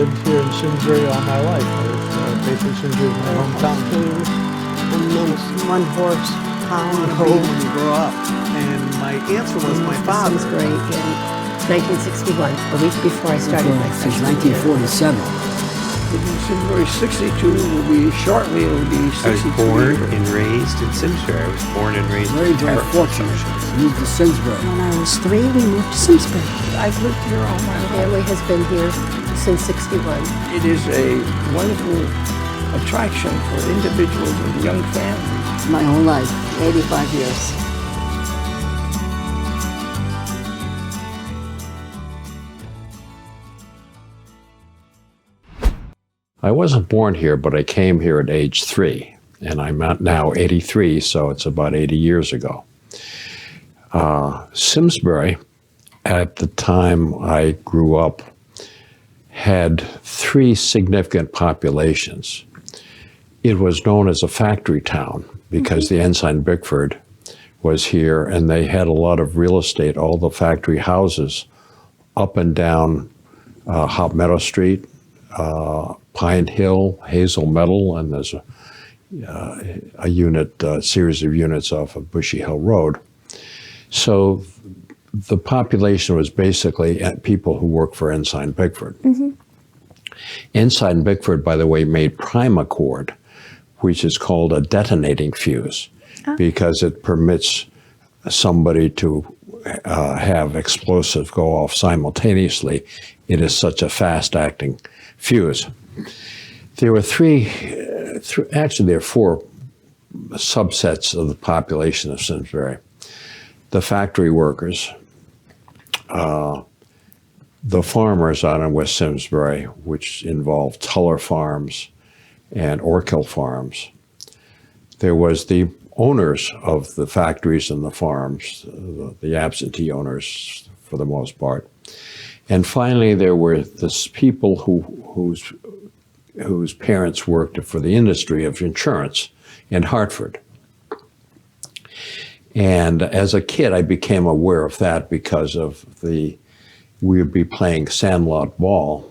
lived here in Simsbury all my life. Basically, Simsbury is my hometown. And then one-horse town. When you grow up. And my answer was my father. Simsbury in 1961, a week before I started my Since freshman 1947. Simsbury 62 will be shortly. It will be 62. I was born and raised in Simsbury. I was born and raised Very, in very fortunate. Moved to Simsbury. When I was 3, we moved to Simsbury. I've lived here all my life. Family has been here since 61. It is a wonderful attraction for individuals and young families. My whole life, 85 years. I wasn't born here, but I came here at age 3, and I'm now 83, so it's about 80 years ago. Simsbury, at the time I grew up, had 3 significant populations. It was known as a factory town because the Ensign Bickford was here, and they had a lot of real estate, all the factory houses up and down Hop Meadow Street, Pine Hill, Hazel Meadow, and there's a series of units off of Bushy Hill Road. So the population was basically people who worked for Ensign Bickford. Ensign Bickford, by the way, made Primacord, which is called a detonating fuse, because it permits somebody to have explosives go off simultaneously. It is such a fast-acting fuse. There were actually there are 4 subsets of the population of Simsbury. The factory workers, the farmers out in West Simsbury, which involved Tuller Farms and Orkill Farms. There was the owners of the factories and the farms, the absentee owners for the most part. And finally, there were the people whose parents worked for the industry of insurance in Hartford. And as a kid, I became aware of that because of we would be playing sandlot ball,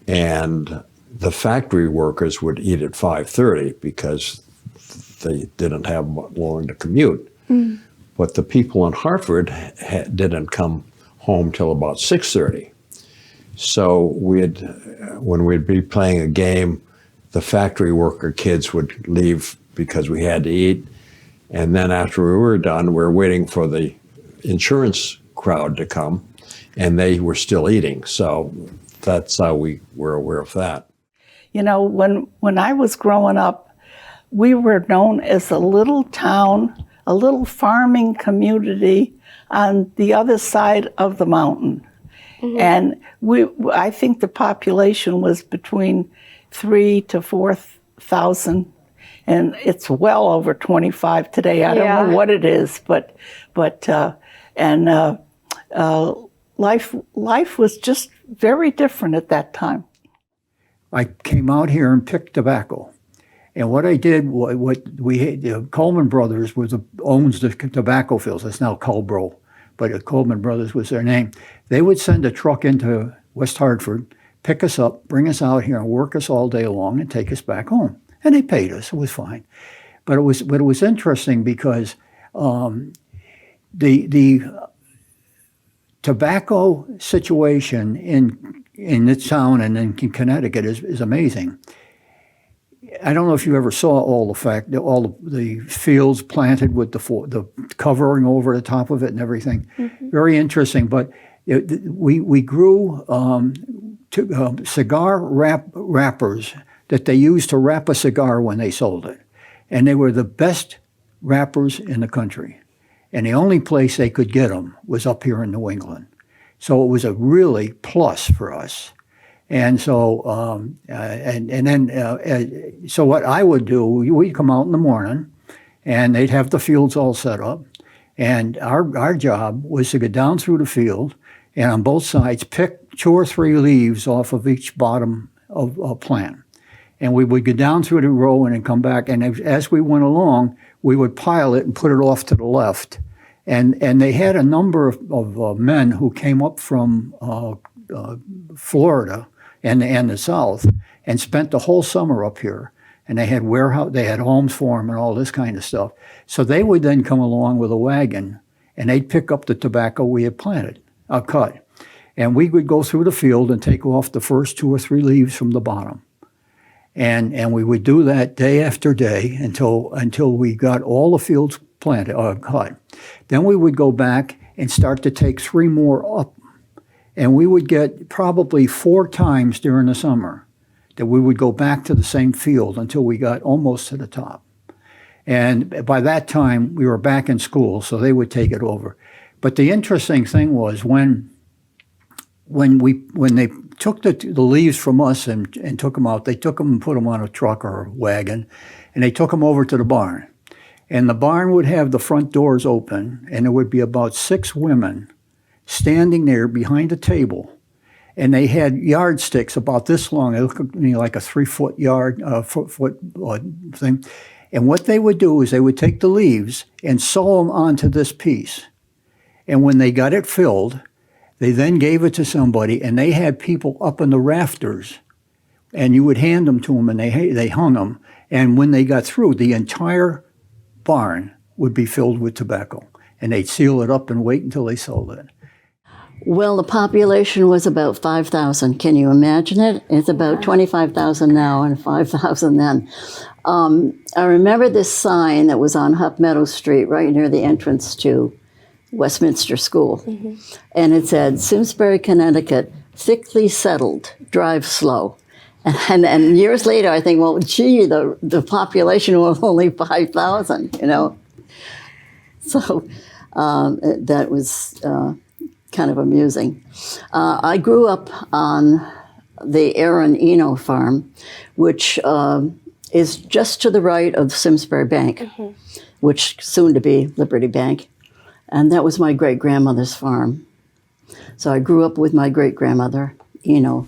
and the factory workers would eat at 5:30 because they didn't have long to commute. But the people in Hartford didn't come home till about 6:30. So when we'd be playing a game, the factory worker kids would leave because we had to eat. And then after we were done, we were waiting for the insurance crowd to come, and they were still eating. So that's how we were aware of that. You know, when I was growing up, we were known as a little town, a little farming community on the other side of the mountain. And I think the population was between 3,000 to 4,000, and it's well over 25 today. I don't know what it is, but life was just very different at that time. I came out here and picked tobacco. And what I did, the Coleman Brothers owns the tobacco fields. It's now Culbro, but the Coleman Brothers was their name. They would send a truck into West Hartford, pick us up, bring us out here and work us all day long and take us back home. And they paid us, it was fine. But it was interesting because the tobacco situation in this town and in Connecticut is amazing. I don't know if you ever saw all the fields planted with the covering over the top of it and everything. Very interesting. But we grew cigar wrappers that they used to wrap a cigar when they sold it, and they were the best wrappers in the country. And the only place they could get them was up here in New England. So it was a really plus for us. And so, so what I would do, we'd come out in the morning, and they'd have the fields all set up, and our job was to go down through the field, and on both sides pick 2 or 3 leaves off of each bottom of a plant, and we would go down through the row and then come back, and as we went along, we would pile it and put it off to the left, and they had a number of men who came up from Florida and the South, and spent the whole summer up here. And they had they had homes for them and all this kind of stuff. So they would then come along with a wagon, and they'd pick up the tobacco we had cut. And we would go through the field and take off the first 2 or 3 leaves from the bottom. And we would do that day after day until we got all the fields cut. Then we would go back and start to take 3 more up. And we would get probably 4 times during the summer that we would go back to the same field until we got almost to the top. And by that time, we were back in school, so they would take it over. But the interesting thing was when they took the leaves from us and took them out, they took them and put them on a truck or a wagon, and they took them over to the barn. And the barn would have the front doors open, and there would be about 6 women standing there behind a table. And they had yardsticks about this long. They looked at me like a 3-foot thing. And what they would do is they would take the leaves and sew them onto this piece. And when they got it filled, they then gave it to somebody, and they had people up in the rafters. And you would hand them to them, and they hung them. And when they got through, the entire barn would be filled with tobacco. And they'd seal it up and wait until they sold it. Well, the population was about 5,000. Can you imagine it? It's about 25,000 now and 5,000 then. I remember this sign that was on Huff Meadow Street, right near the entrance to Westminster School. Mm-hmm. And it said, Simsbury, Connecticut, thickly settled, drive slow. And years later, I think, well, gee, the population was only 5,000, you know. So that was kind of amusing. I grew up on the Aaron Eno farm, which is just to the right of Simsbury Bank, mm-hmm. which soon to be Liberty Bank. And that was my great-grandmother's farm. So I grew up with my great-grandmother, Eno.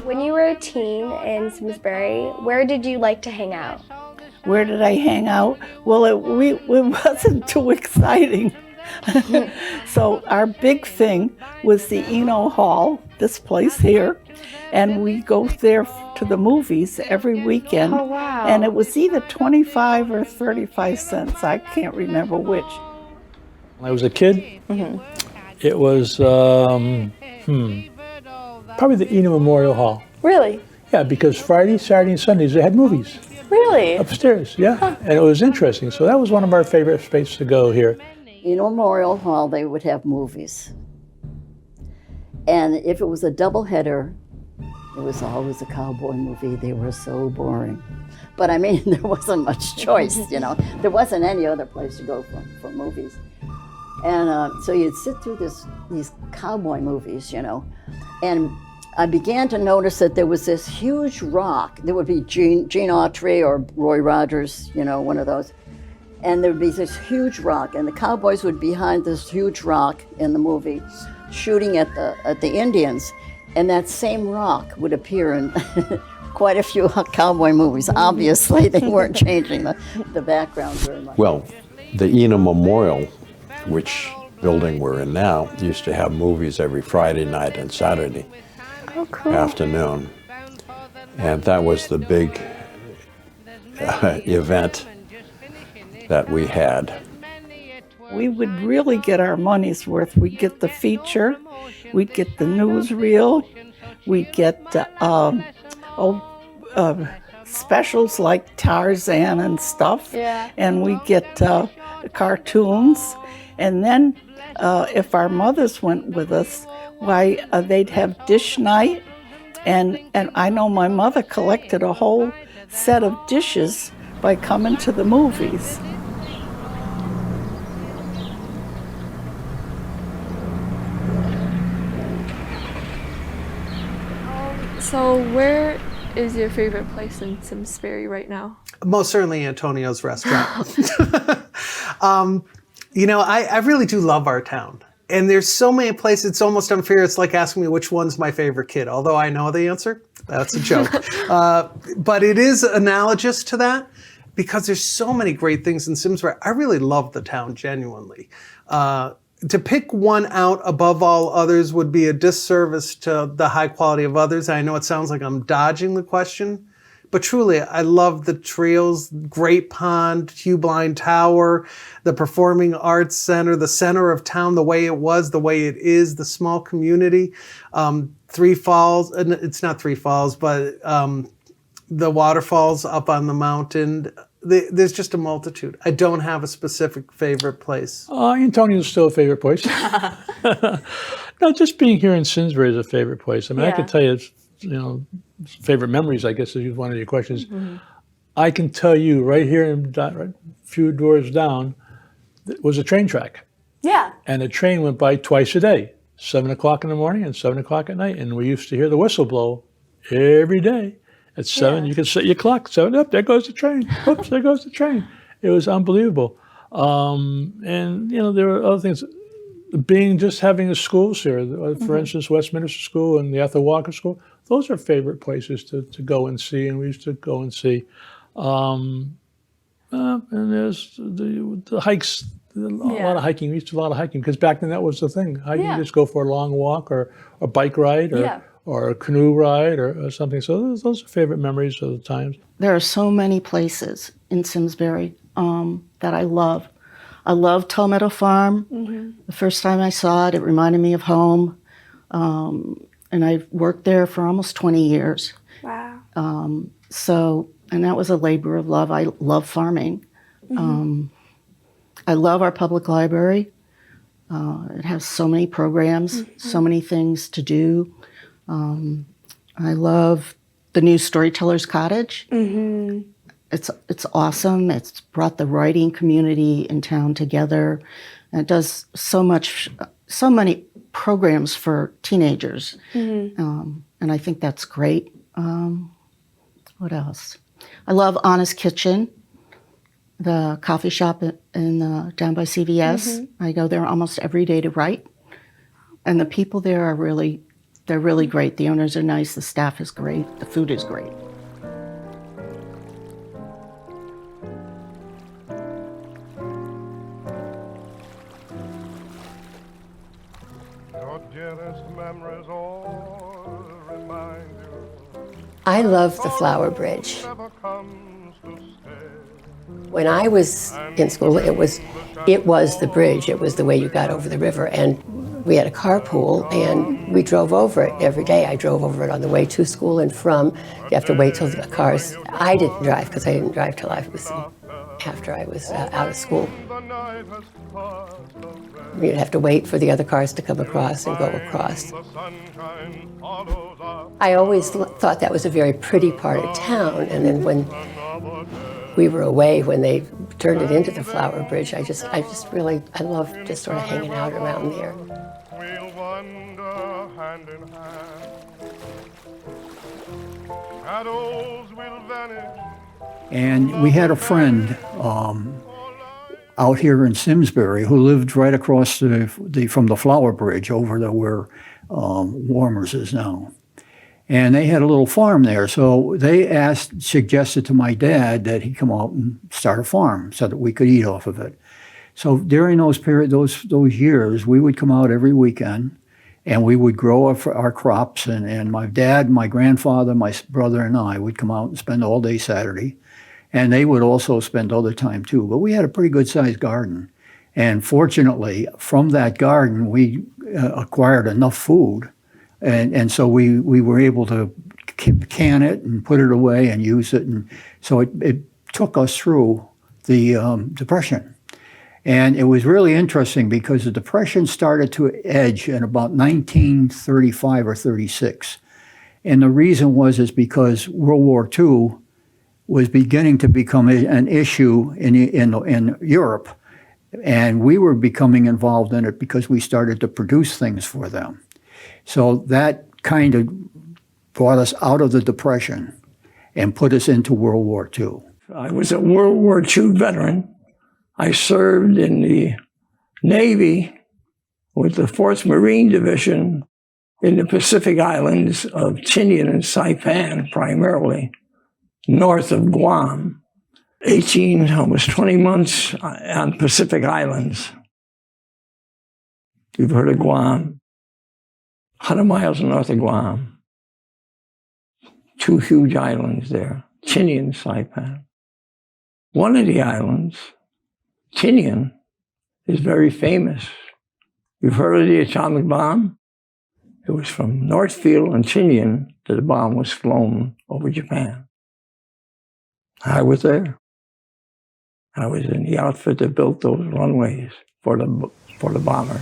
When you were a teen in Simsbury, where did you like to hang out? Where did I hang out? Well, it wasn't too exciting. So our big thing was the Eno Hall, this place here, and we go there to the movies every weekend. Oh, wow. And it was either 25 or 35 cents. I can't remember which. When I was a kid, mm-hmm. It was probably the Eno Memorial Hall. Really? Yeah, because Friday, Saturday, and Sundays they had movies. Really? Upstairs, yeah. Huh. And it was interesting. So that was one of our favorite spaces to go here. Eno Memorial Hall, they would have movies. And if it was a doubleheader, it was always a cowboy movie. They were so boring. But I mean, there wasn't much choice, you know. There wasn't any other place to go for movies. And so you'd sit through these cowboy movies, you know. And I began to notice that there was this huge rock. There would be Gene Autry or Roy Rogers, you know, one of those. And there would be this huge rock, and the cowboys would be behind this huge rock in the movie, shooting at the Indians. And that same rock would appear in quite a few cowboy movies. Obviously, they weren't changing the background very much. Well, the Eno Memorial, which building we're in now, used to have movies every Friday night and Saturday afternoon. And that was the big event that we had. We would really get our money's worth. We'd get the feature, we'd get the newsreel, we'd get specials like Tarzan and stuff, yeah. And we'd get cartoons. And then if our mothers went with us, why they'd have dish night, and I know my mother collected a whole set of dishes by coming to the movies. So where is your favorite place in Simsbury right now? Most certainly Antonio's restaurant. You know, I really do love our town. And there's so many places, it's almost unfair. It's like asking me which one's my favorite kid. Although I know the answer, that's a joke. But it is analogous to that. because there's so many great things in Simsbury. I really love the town, genuinely. To pick one out above all others would be a disservice to the high quality of others. I know it sounds like I'm dodging the question, but truly, I love the trails, Great Pond, Hugh Blind Tower, the Performing Arts Center, the center of town, the way it was, the way it is, the small community. Three Falls, and it's not Three Falls, but the waterfalls up on the mountain. There's just a multitude. I don't have a specific favorite place. Antonio's still a favorite place. No, just being here in Simsbury is a favorite place. I mean, I can tell you, favorite memories, I guess, is one of your questions. I can tell you right here, a few doors down, was a train track. Yeah. And the train went by twice a day, 7 o'clock in the morning and 7 o'clock at night. And we used to hear the whistle blow every day. At 7, you could set your clock. 7 up, there goes the train. Oops, there goes the train. It was unbelievable. And there were other things. Having the schools here, for instance, Westminster School and the Ethel Walker School. Those are favorite places to go and see, and we used to go and see. And there's the hikes. A lot of hiking. We used to do a lot of hiking because back then that was the thing. You just go for a long walk or a bike ride or a canoe ride or something. So those are favorite memories of the times. There are so many places in Simsbury that I love. I love Tall Meadow Farm. The first time I saw it, it reminded me of home. And I've worked there for almost 20 years. Wow. And that was a labor of love. I love farming. I love our public library. It has so many programs, so many things to do. I love the new Storyteller's Cottage. It's awesome. It's brought the writing community in town together. And it does so many programs for teenagers. And I think that's great. What else? I love Honest Kitchen, the coffee shop down by CVS. I go there almost every day to write. And the people there are they're really great. The owners are nice, the staff is great, the food is great. I love the Flower Bridge. When I was in school, it was the bridge. It was the way you got over the river. And we had a carpool, and we drove over it every day. I drove over it on the way to school and from. You have to wait till the cars. I didn't drive because I didn't drive till after I was out of school. You'd have to wait for the other cars to come across and go across. I always thought that was a very pretty part of town, and then when we were away, when they turned it into the Flower Bridge, I love just sort of hanging out around there. We'll wander hand in hand. Shadows will vanish. And we had a friend out here in Simsbury who lived right across from the Flower Bridge over to where Warmers is now. And they had a little farm there. So they suggested to my dad that he come out and start a farm so that we could eat off of it. So during those years, we would come out every weekend and we would grow our crops. And my dad, my grandfather, my brother, and I would come out and spend all day Saturday. And they would also spend other time too. But we had a pretty good sized garden. And fortunately, from that garden, we acquired enough food. And so we were able to can it and put it away and use it. And so it took us through the Depression. And it was really interesting because the Depression started to edge in about 1935 or 36. And the reason is because World War II was beginning to become an issue in Europe. And we were becoming involved in it because we started to produce things for them. So that kind of brought us out of the Depression and put us into World War II. I was a World War II veteran. I served in the Navy with the 4th Marine Division in the Pacific Islands of Tinian and Saipan, primarily, north of Guam. almost 20 months on Pacific Islands. You've heard of Guam, 100 miles north of Guam. 2 huge islands there, Tinian and Saipan. One of the islands, Tinian, is very famous. You've heard of the atomic bomb? It was from Northfield and Tinian that the bomb was flown over Japan. I was there. I was in the outfit that built those runways for the bombers.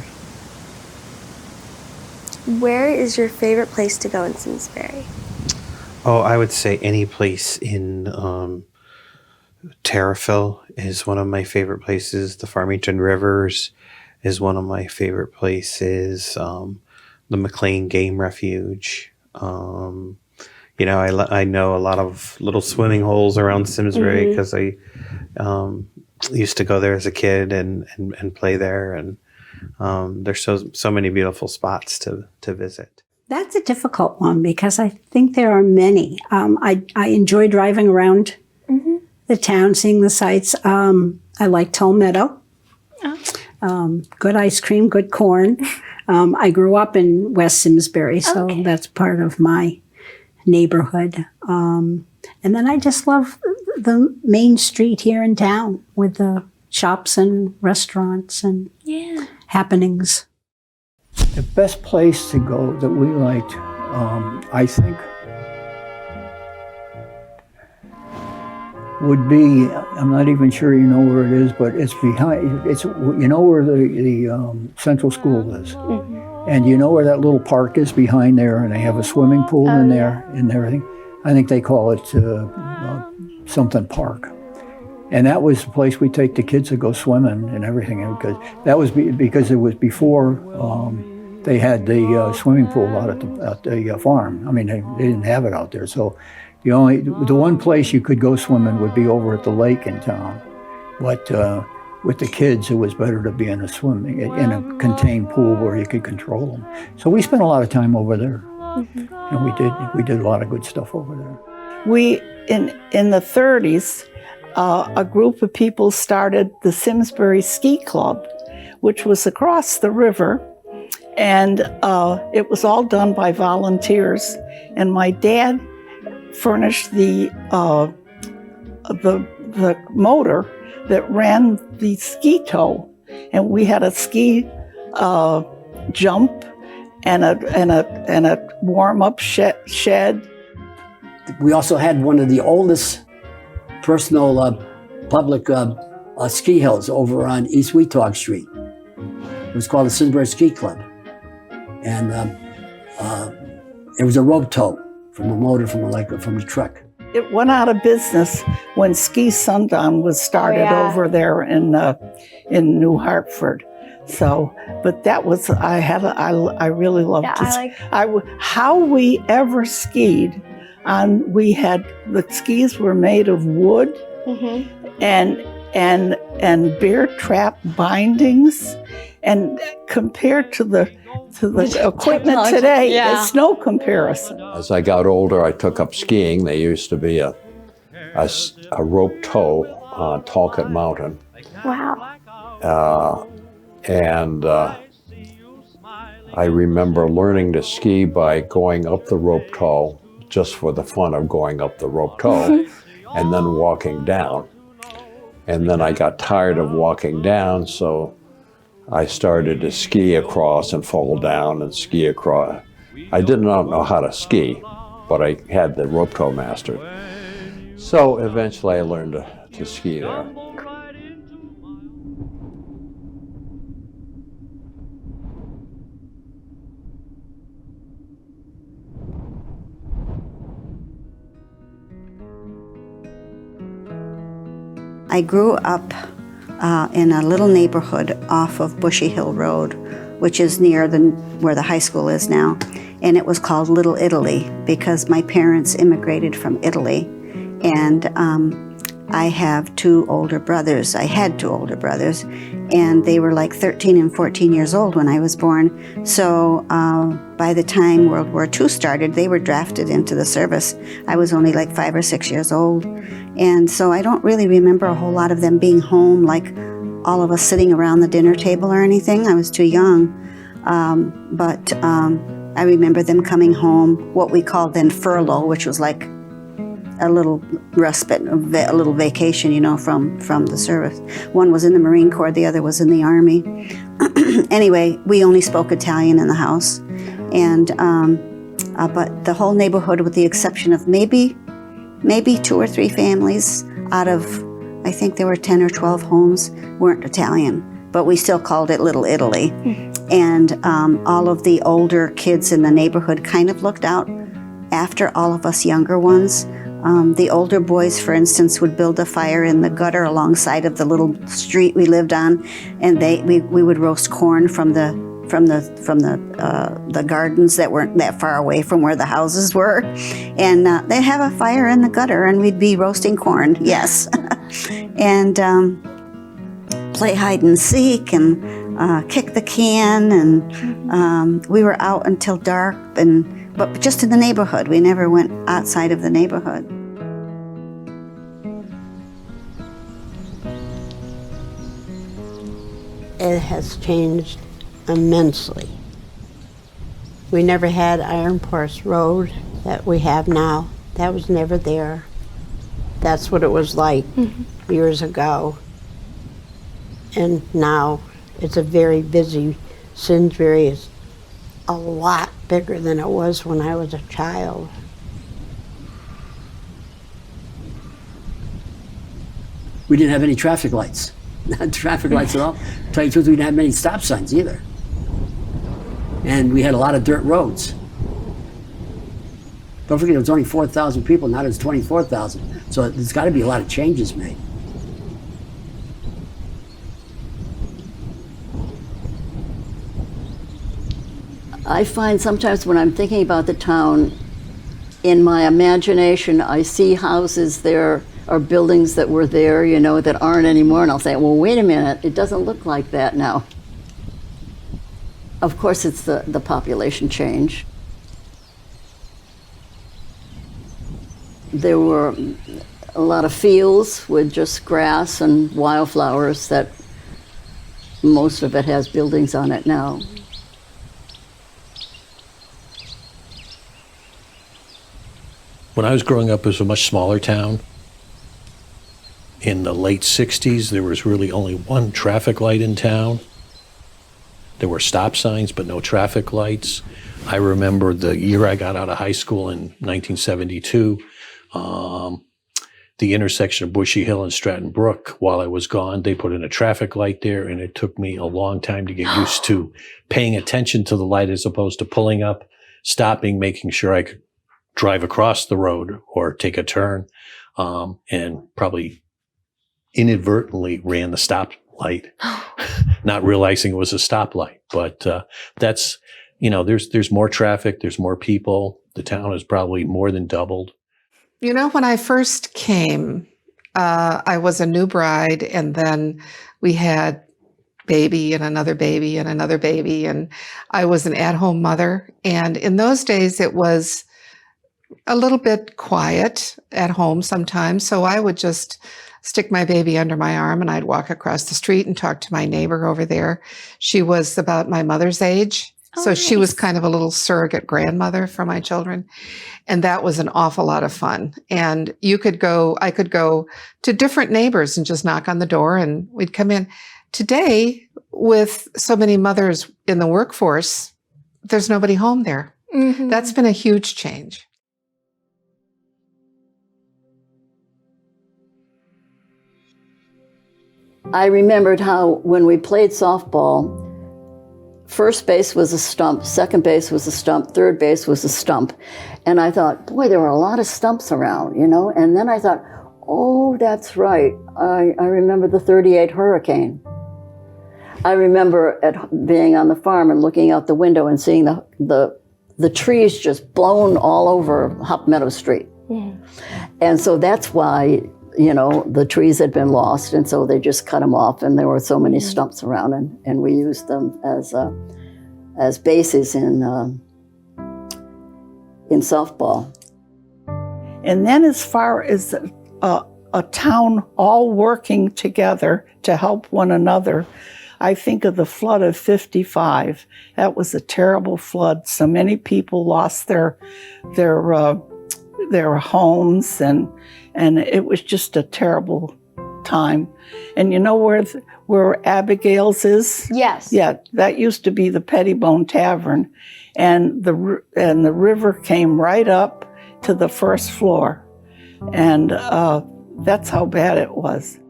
Where is your favorite place to go in Simsbury? Oh, I would say any place in Terriffill is one of my favorite places. The Farmington Rivers is one of my favorite places. The McLean Game Refuge. You know, I know a lot of little swimming holes around Simsbury because I used to go there as a kid and play there, and there's so many beautiful spots to visit. That's a difficult one because I think there are many. I enjoy driving around the town, seeing the sights. I like Toll Meadow. Good ice cream, good corn. I grew up in West Simsbury, so that's part of my neighborhood. And then I just love the main street here in town with the shops and restaurants and happenings. The best place to go that we liked, I think, would be, I'm not even sure you know where it is, but it's behind, you know where the central school is. And you know where that little park is behind there, and they have a swimming pool in there and everything? I think they call it something park. And that was the place we take the kids to go swimming and everything. Because that was because it was before they had the swimming pool out at the farm. I mean, they didn't have it out there. So the one place you could go swimming would be over at the lake in town. But with the kids, it was better to be in a contained pool where you could control them. So we spent a lot of time over there, and we did a lot of good stuff over there. We in the 30s. A group of people started the Simsbury Ski Club, which was across the river, and it was all done by volunteers. And my dad furnished the motor that ran the ski tow, and we had a ski jump and a warm-up shed. We also had one of the oldest personal public ski hills over on East Weetog Street. It was called the Simsbury Ski Club. And it was a rope tow from a motor from the truck. It went out of business when Ski Sundown was started over there in New Hartford. So, but that was, I really loved it. How we ever skied. The skis were made of wood and bear trap bindings, and compared to the equipment today, it's no comparison. As I got older, I took up skiing. There used to be a rope tow on Talcott Mountain. Wow. And I remember learning to ski by going up the rope tow, just for the fun of going up the rope tow, and then walking down. And then I got tired of walking down, so I started to ski across and fall down and ski across. I did not know how to ski, but I had the rope tow mastered. So eventually I learned to ski there. I grew up in a little neighborhood off of Bushy Hill Road, which is near where the high school is now. And it was called Little Italy because my parents immigrated from Italy. And I have 2 older brothers. I had 2 older brothers, and they were like 13 and 14 years old when I was born. So by the time World War II started, they were drafted into the service. I was only like 5 or 6 years old. And so I don't really remember a whole lot of them being home, like all of us sitting around the dinner table or anything. I was too young. But I remember them coming home, what we called then furlough, which was like a little respite, a little vacation, you know, from the service. One was in the Marine Corps, the other was in the Army. Anyway, we only spoke Italian in the house. And, but the whole neighborhood, with the exception of maybe 2 or 3 families out of, I think there were 10 or 12 homes, weren't Italian. But we still called it Little Italy. And all of the older kids in the neighborhood kind of looked out after all of us younger ones. The older boys, for instance, would build a fire in the gutter alongside of the little street we lived on, and we would roast corn from the gardens that weren't that far away from where the houses were, and they'd have a fire in the gutter, and we'd be roasting corn. Yes, and play hide and seek and kick the can, and we were out until dark, but just in the neighborhood. We never went outside of the neighborhood. It has changed immensely. We never had Iron Horse Road that we have now. That was never there. That's what it was like years ago. And now it's a very busy, Simsbury is a lot bigger than it was when I was a child. We didn't have any traffic lights. Not traffic lights at all. To tell you the truth, we didn't have many stop signs either. And we had a lot of dirt roads. Don't forget, it was only 4,000 people, now there's 24,000. So there's got to be a lot of changes made. I find sometimes when I'm thinking about the town, in my imagination, I see houses there or buildings that were there, you know, that aren't anymore, and I'll say, well, wait a minute, it doesn't look like that now. Of course, it's the population change. There were a lot of fields with just grass and wildflowers that most of it has buildings on it now. When I was growing up, it was a much smaller town. In the late 60s, there was really only one traffic light in town. There were stop signs, but no traffic lights. I remember the year I got out of high school in 1972, the intersection of Bushy Hill and Stratton Brook, while I was gone, they put in a traffic light there, and it took me a long time to get used to paying attention to the light as opposed to pulling up, stopping, making sure I could drive across the road or take a turn, and probably inadvertently ran the stop light, not realizing it was a stoplight. But that's, you know, there's more traffic, there's more people. The town has probably more than doubled. You know, when I first came, I was a new bride, and then we had baby and another baby and another baby, and I was an at-home mother. And in those days, it was a little bit quiet at home sometimes, so I would just stick my baby under my arm and I'd walk across the street and talk to my neighbor over there. She was about my mother's age, so nice. She was kind of a little surrogate grandmother for my children, and that was an awful lot of fun. And I could go to different neighbors and just knock on the door and we'd come in. Today, with so many mothers in the workforce, there's nobody home there. Mm-hmm. That's been a huge change. I remembered how when we played softball, first base was a stump, second base was a stump, third base was a stump. And I thought, boy, there were a lot of stumps around, you know? And then I thought, oh, that's right. I remember the 38 hurricane. I remember being on the farm and looking out the window and seeing the trees just blown all over Hop Meadow Street. Yeah. And so that's why the trees had been lost, and so they just cut them off, and there were so many stumps around, and we used them as bases in softball. And then as far as a town all working together to help one another, I think of the flood of '55. That was a terrible flood. So many people lost their homes, and it was just a terrible time. And you know where Abigail's is? Yes. Yeah, that used to be the Pettibone Tavern, and the river came right up to the first floor, and that's how bad it was.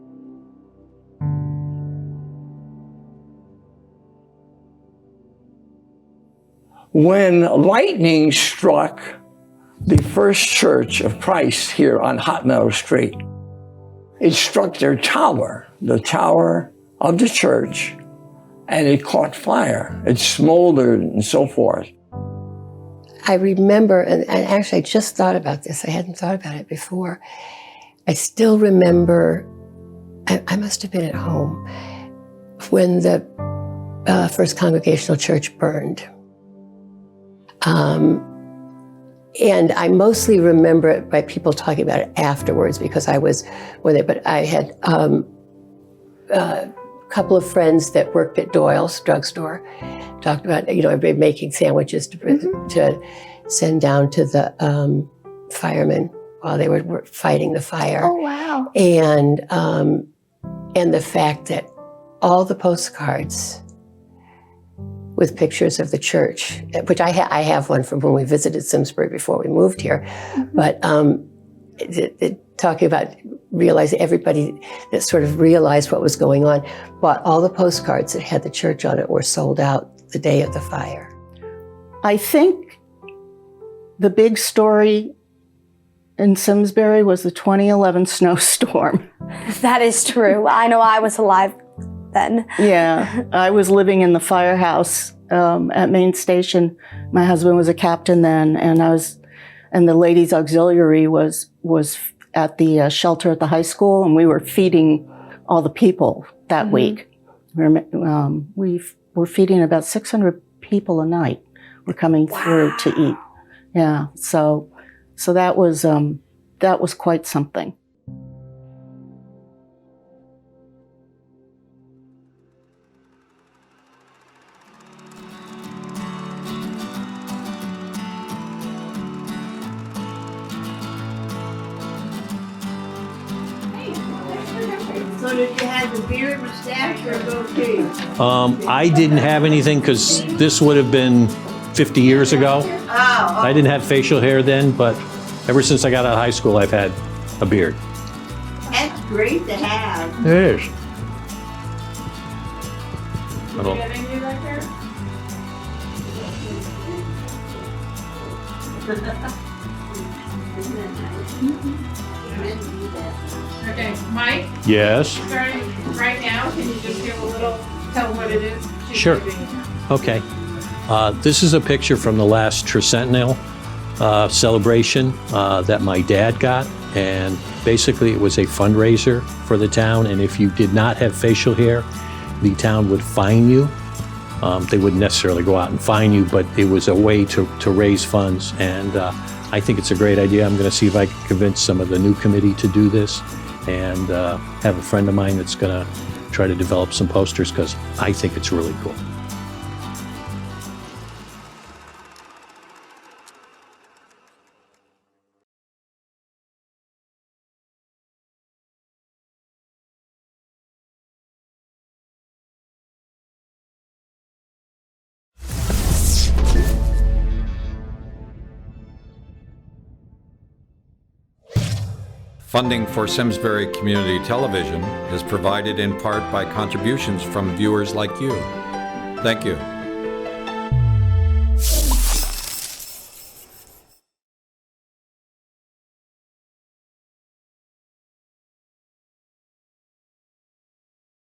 When lightning struck the first church of Christ here on Hot Meadow Street, it struck their tower, the tower of the church, and it caught fire. It smoldered and so forth. I remember, and actually I just thought about this, I hadn't thought about it before. I still remember, I must have been at home, when the First Congregational Church burned. And I mostly remember it by people talking about it afterwards because I was with it, but I had a couple of friends that worked at Doyle's drugstore, talked about, everybody making sandwiches to send down to the firemen while they were fighting the fire. Oh, wow. And the fact that all the postcards with pictures of the church, which I have one from when we visited Simsbury before we moved here, but talking about realizing everybody that sort of realized what was going on, bought all the postcards that had the church on it were sold out the day of the fire. I think the big story in Simsbury was the 2011 snowstorm. That is true. I know I was alive then. Yeah, I was living in the firehouse at Main Station. My husband was a captain then, and the ladies' auxiliary was at the shelter at the high school, and we were feeding all the people that week. We were feeding about 600 people a night. Were coming through to eat. Yeah, so that was quite something. So did you have the beard, mustache, or a goatee? I didn't have anything because this would have been 50 years ago. I didn't have facial hair then, but ever since I got out of high school, I've had a beard. That's great to have. It is. Did you get any back there? Okay, Mike? Yes. Starting right now, can you just give a little, tell them what it is? Sure. Okay. This is a picture from the last Tricentennial celebration that my dad got, and basically it was a fundraiser for the town, and if you did not have facial hair, the town would fine you. They wouldn't necessarily go out and fine you, but it was a way to raise funds, and I think it's a great idea. I'm going to see if I can convince some of the new committee to do this, and have a friend of mine that's going to try to develop some posters because I think it's really cool. Funding for Simsbury Community Television is provided in part by contributions from viewers like you. Thank you.